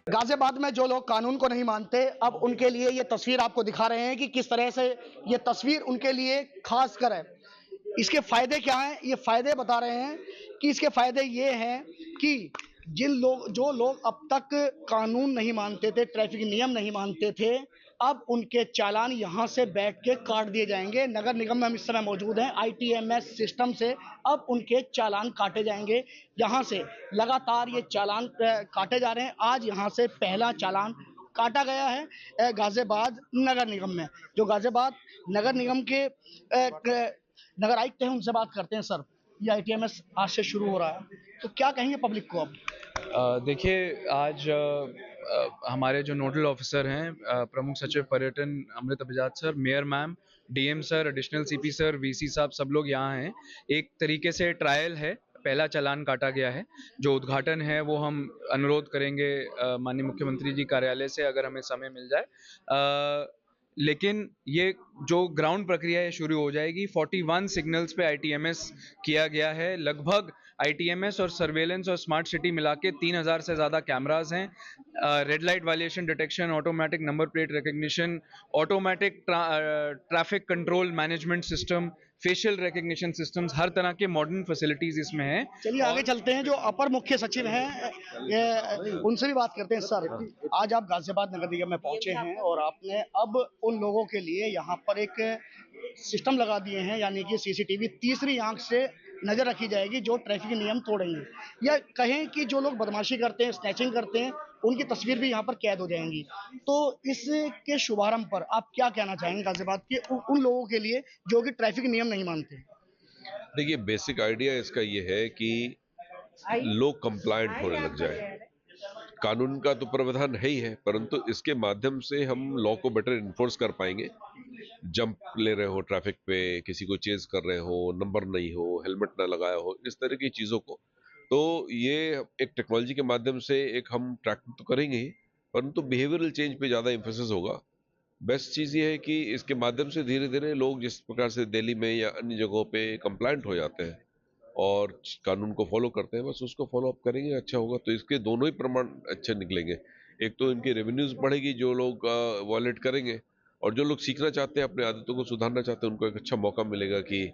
गाजियाबाद में जो लोग कानून को नहीं मानते, अब उनके लिए ये तस्वीर आपको दिखा रहे हैं कि किस तरह से ये तस्वीर उनके लिए खास कर है। इसके फायदे क्या हैं? ये फायदे बता रहे हैं कि इसके फायदे ये हैं कि जो लोग अब तक कानून नहीं मानते थे, ट्रैफिक नियम नहीं मानते थे, अब उनके चालान यहाँ से बैठ के काट दिए जाएंगे। नगर निगम में हम इस समय मौजूद हैं, आईटीएमएस सिस्टम से अब उनके चालान काटे जाएंगे। यहाँ से लगातार ये चालान काटे जा रहे हैं। आज यहाँ से पहला चालान काटा गया है गाजियाबाद नगर निगम में। जो गाजियाबाद नगर निगम के नगर आयुक्त हैं, उनसे बात करते हैं। सर, ये आईटीएमएस आज से शुरू हो रहा है, तो क्या कहेंगे पब्लिक को आप? देखिए, आज हमारे जो नोडल ऑफिसर हैं, प्रमुख सचिव पर्यटन अमृत अभिजात sir, mayor ma'am, DM sir, additional CP sir, VC साहब, सब लोग यहाँ हैं। एक तरीके से ट्रायल है, पहला चालान काटा गया है। जो उद्घाटन है वो हम अनुरोध करेंगे माननीय मुख्यमंत्री जी कार्यालय से, अगर हमें समय मिल जाए। लेकिन ये जो ग्राउंड प्रक्रिया है शुरू हो जाएगी। 41 सिग्नल्स पे आईटीएमएस किया गया है। लगभग आईटीएमएस और सर्वेलेंस और स्मार्ट सिटी मिला के 3000 से ज़्यादा कैमराज हैं। Red light violation detection, automatic number plate recognition, automatic traffic control management system, facial recognition systems, हर तरह के मॉडर्न फैसिलिटीज इसमें हैं। चलिए आगे चलते हैं। जो अपर मुख्य सचिव हैं, उनसे भी बात करते हैं। सर, आज आप गाजियाबाद नगर निगम में पहुंचे हैं और आपने अब उन लोगों के लिए यहाँ पर एक सिस्टम लगा दिए हैं, यानी कि सीसीटीवी तीसरी आंख से नजर रखी जाएगी जो ट्रैफिक नियम तोड़ेंगे, या कहें कि जो लोग बदमाशी करते हैं, स्नैचिंग करते हैं, उनकी तस्वीर भी यहाँ पर कैद हो जाएंगी। तो इसके शुभारंभ पर आप क्या कहना चाहेंगे गाजियाबाद के उन लोगों के लिए जो कि ट्रैफिक नियम नहीं मानते? देखिए, बेसिक आइडिया इसका ये है कि लोग कंप्लायंट होने लग जाए। कानून का तो प्रावधान है ही है, परंतु इसके माध्यम से हम लॉ को बेटर इन्फोर्स कर पाएंगे। जंप ले रहे हो ट्रैफिक पे, किसी को चेज कर रहे हो, नंबर नहीं हो, हेलमेट ना लगाया हो, इस तरह की चीजों को, तो ये एक टेक्नोलॉजी के माध्यम से एक हम ट्रैक तो करेंगे ही, परंतु बिहेवियरल चेंज पे ज्यादा एम्फेसिस होगा। बेस्ट चीज ये है कि इसके माध्यम से धीरे धीरे लोग जिस प्रकार से दिल्ली में या अन्य जगहों पे कंप्लायंट हो जाते हैं और कानून को फॉलो करते हैं, बस उसको फॉलो अप करेंगे, अच्छा होगा। तो इसके दोनों ही प्रमाण अच्छे निकलेंगे। एक तो इनकी रेवेन्यूज बढ़ेगी जो लोग वॉलेट करेंगे, और जो लोग सीखना चाहते हैं, अपनी आदतों को सुधारना चाहते हैं, उनको एक अच्छा मौका मिलेगा कि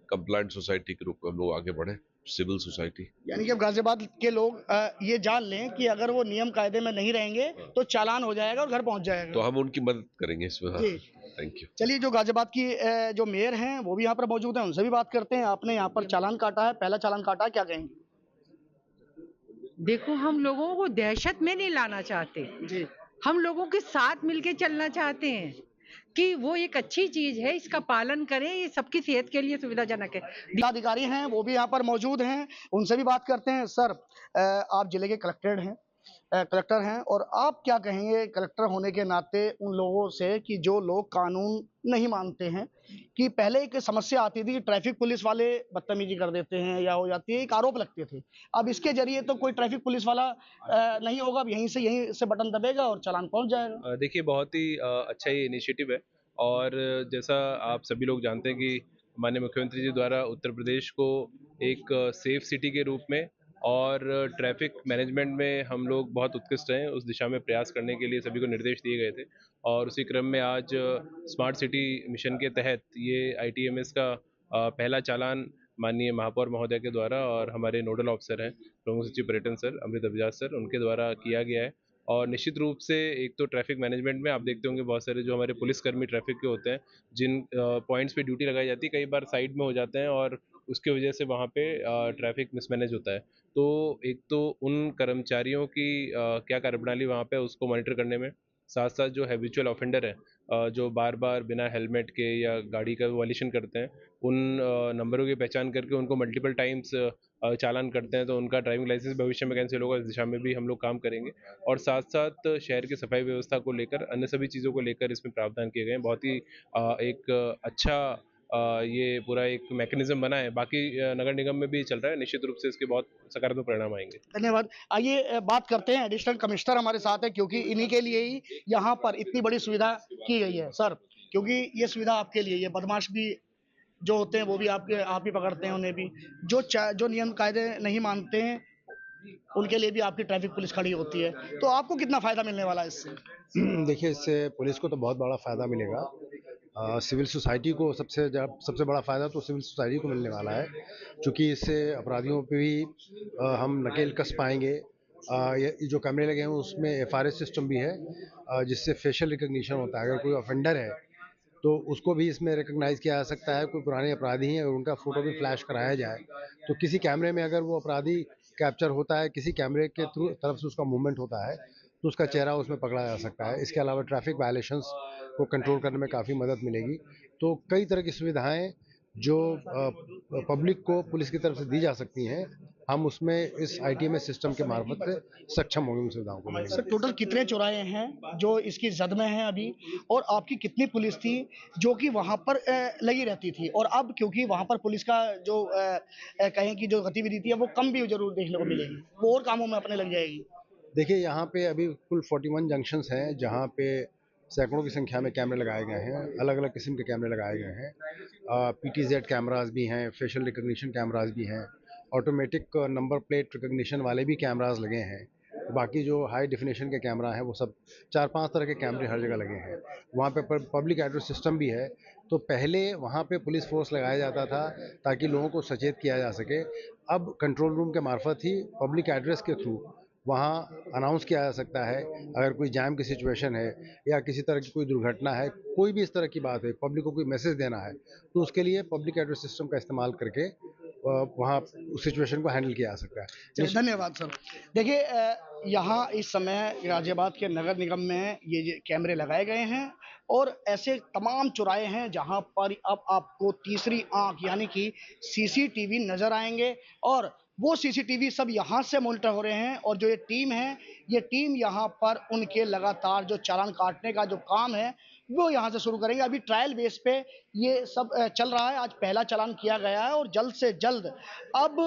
कंप्लायंट सोसाइटी के रूप में हम लोग आगे बढ़े, सिविल सोसाइटी। यानी कि अब गाजियाबाद के लोग ये जान लें कि अगर वो नियम कायदे में नहीं रहेंगे तो चालान हो जाएगा और घर पहुंच तो जाएगा। हम उनकी मदद करेंगे इसमें। हाँ, जी, थैंक यू। चलिए, जो गाजियाबाद की जो मेयर हैं वो भी यहाँ पर मौजूद हैं, उनसे भी बात करते हैं। आपने यहाँ पर चालान काटा है, पहला चालान काटा है, क्या कहेंगे? देखो, हम लोगों को दहशत में नहीं लाना चाहते। जी, हम लोगों के साथ मिलके चलना चाहते हैं कि वो एक अच्छी चीज है, इसका पालन करें, ये सबकी सेहत के लिए सुविधाजनक है। जिलाधिकारी हैं वो भी यहाँ पर मौजूद हैं, उनसे भी बात करते हैं। सर, आप जिले के कलेक्टर हैं और आप क्या कहेंगे कलेक्टर होने के नाते उन लोगों से कि जो लोग कानून नहीं मानते हैं? कि पहले एक समस्या आती थी कि ट्रैफिक पुलिस वाले बदतमीजी कर देते हैं या हो जाती है, एक आरोप लगते थे। अब इसके जरिए तो कोई ट्रैफिक पुलिस वाला नहीं होगा, अब यहीं से बटन दबेगा और चालान पहुंच जाएगा। देखिए, बहुत ही अच्छा ये इनिशिएटिव है। और जैसा आप सभी लोग जानते हैं कि माननीय मुख्यमंत्री जी द्वारा उत्तर प्रदेश को एक सेफ सिटी के रूप में और ट्रैफिक मैनेजमेंट में हम लोग बहुत उत्कृष्ट हैं, उस दिशा में प्रयास करने के लिए सभी को निर्देश दिए गए थे। और उसी क्रम में आज स्मार्ट सिटी मिशन के तहत ये आईटीएमएस का पहला चालान माननीय महापौर महोदय के द्वारा और हमारे नोडल ऑफिसर हैं प्रमुख सचिव पर्यटन सर अमृत अभिजात सर, उनके द्वारा किया गया है। और निश्चित रूप से एक तो ट्रैफिक मैनेजमेंट में आप देखते होंगे बहुत सारे जो हमारे पुलिसकर्मी ट्रैफिक के होते हैं, जिन पॉइंट्स पे ड्यूटी लगाई जाती है, कई बार साइड में हो जाते हैं और उसकी वजह से वहाँ पे ट्रैफिक मिसमैनेज होता है। तो एक तो उन कर्मचारियों की क्या कार्यप्रणाली वहाँ पे उसको मॉनिटर करने में, साथ साथ जो हैबिचुअल ऑफेंडर हैं जो बार बार बिना हेलमेट के या गाड़ी का वायलेशन करते हैं, उन नंबरों की पहचान करके उनको मल्टीपल टाइम्स चालान करते हैं, तो उनका ड्राइविंग लाइसेंस भविष्य में कैंसिल होगा, इस दिशा में भी हम लोग काम करेंगे। और साथ साथ शहर की सफाई व्यवस्था को लेकर, अन्य सभी चीज़ों को लेकर इसमें प्रावधान किए गए हैं। बहुत ही एक अच्छा ये पूरा एक मैकेनिज्म बना है। बाकी नगर निगम में भी चल रहा है, निश्चित रूप से इसके बहुत सकारात्मक परिणाम आएंगे। धन्यवाद। आइए बात करते हैं, एडिशनल कमिश्नर हमारे साथ है, क्योंकि इन्हीं के लिए ही यहाँ पर इतनी बड़ी सुविधा की गई है। सर, क्योंकि ये सुविधा आपके लिए, ये बदमाश भी जो होते हैं वो भी आप ही पकड़ते हैं, उन्हें भी जो नियम कायदे नहीं मानते हैं, उनके लिए भी आपकी ट्रैफिक पुलिस खड़ी होती है, तो आपको कितना फायदा मिलने वाला है इससे? देखिए, इससे पुलिस को तो बहुत बड़ा फ़ायदा मिलेगा। सिविल सोसाइटी को सबसे बड़ा फ़ायदा तो सिविल सोसाइटी को मिलने वाला है, क्योंकि इससे अपराधियों पे भी हम नकेल कस पाएंगे। ये जो कैमरे लगे हैं उसमें एफआरएस सिस्टम भी है, जिससे फेशियल रिकग्निशन होता है। अगर कोई ऑफेंडर है तो उसको भी इसमें रिकॉग्नाइज किया जा सकता है। कोई पुराने अपराधी हैं, अगर उनका फ़ोटो भी फ्लैश कराया जाए तो किसी कैमरे में अगर वो अपराधी कैप्चर होता है, किसी कैमरे के थ्रू तरफ से उसका मूवमेंट होता है, तो उसका चेहरा उसमें पकड़ा जा सकता है। इसके अलावा ट्रैफिक वायलेशंस को कंट्रोल करने में काफ़ी मदद मिलेगी। तो कई तरह की सुविधाएं जो पब्लिक को पुलिस की तरफ से दी जा सकती हैं, हम उसमें इस आईटीएमएस सिस्टम के मार्फत से सक्षम होंगे उन सुविधाओं को लेने सर में। टोटल कितने चौराहे हैं जो इसकी जद में हैं अभी, और आपकी कितनी पुलिस थी जो कि वहां पर लगी रहती थी, और अब क्योंकि वहां पर पुलिस का जो कहें कि जो गतिविधि थी वो कम भी जरूर देखने को मिलेगी, वो और कामों में अपने लग जाएगी? देखिए, यहाँ पे अभी कुल 41 जंक्शंस हैं जहाँ पे सैकड़ों की संख्या में कैमरे लगाए गए हैं। अलग अलग किस्म के कैमरे लगाए गए हैं। पीटीजेड कैमराज भी हैं, फेशियल रिकग्निशन कैमराज भी हैं, ऑटोमेटिक नंबर प्लेट रिकग्निशन वाले भी कैमराज लगे हैं। बाकी जो हाई डिफिनेशन के कैमरा हैं वो सब 4-5 तरह के कैमरे हर जगह लगे हैं। वहाँ पे पब्लिक एड्रेस सिस्टम भी है। तो पहले वहाँ पे पुलिस फोर्स लगाया जाता था ताकि लोगों को सचेत किया जा सके। अब कंट्रोल रूम के मार्फत ही पब्लिक एड्रेस के थ्रू वहाँ अनाउंस किया जा सकता है। अगर कोई जैम की सिचुएशन है या किसी तरह की कोई दुर्घटना है, कोई भी इस तरह की बात है, पब्लिक को कोई मैसेज देना है, तो उसके लिए पब्लिक एड्रेस सिस्टम का इस्तेमाल करके वहाँ उस सिचुएशन को हैंडल किया जा सकता है। चलिए, धन्यवाद सर। देखिए, यहाँ इस समय गाजियाबाद के नगर निगम में ये कैमरे लगाए गए हैं, और ऐसे तमाम चौराहे हैं जहाँ पर अब आपको तीसरी आंख यानी कि सीसीटीवी नजर आएंगे, और वो सीसीटीवी सब यहाँ से मॉनिटर हो रहे हैं, और जो ये टीम यहाँ पर उनके लगातार जो चालान काटने का जो काम है वो यहाँ से शुरू करेंगे। अभी ट्रायल बेस पे ये सब चल रहा है। आज पहला चालान किया गया है, और जल्द से जल्द अब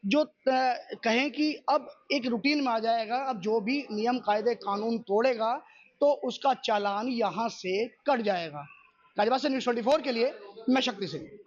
जो कहें कि अब एक रूटीन में आ जाएगा। अब जो भी नियम कायदे कानून तोड़ेगा तो उसका चालान यहाँ से कट जाएगा। गाजियाबाद से न्यूज़ 24 के लिए मैं शक्ति सिंह।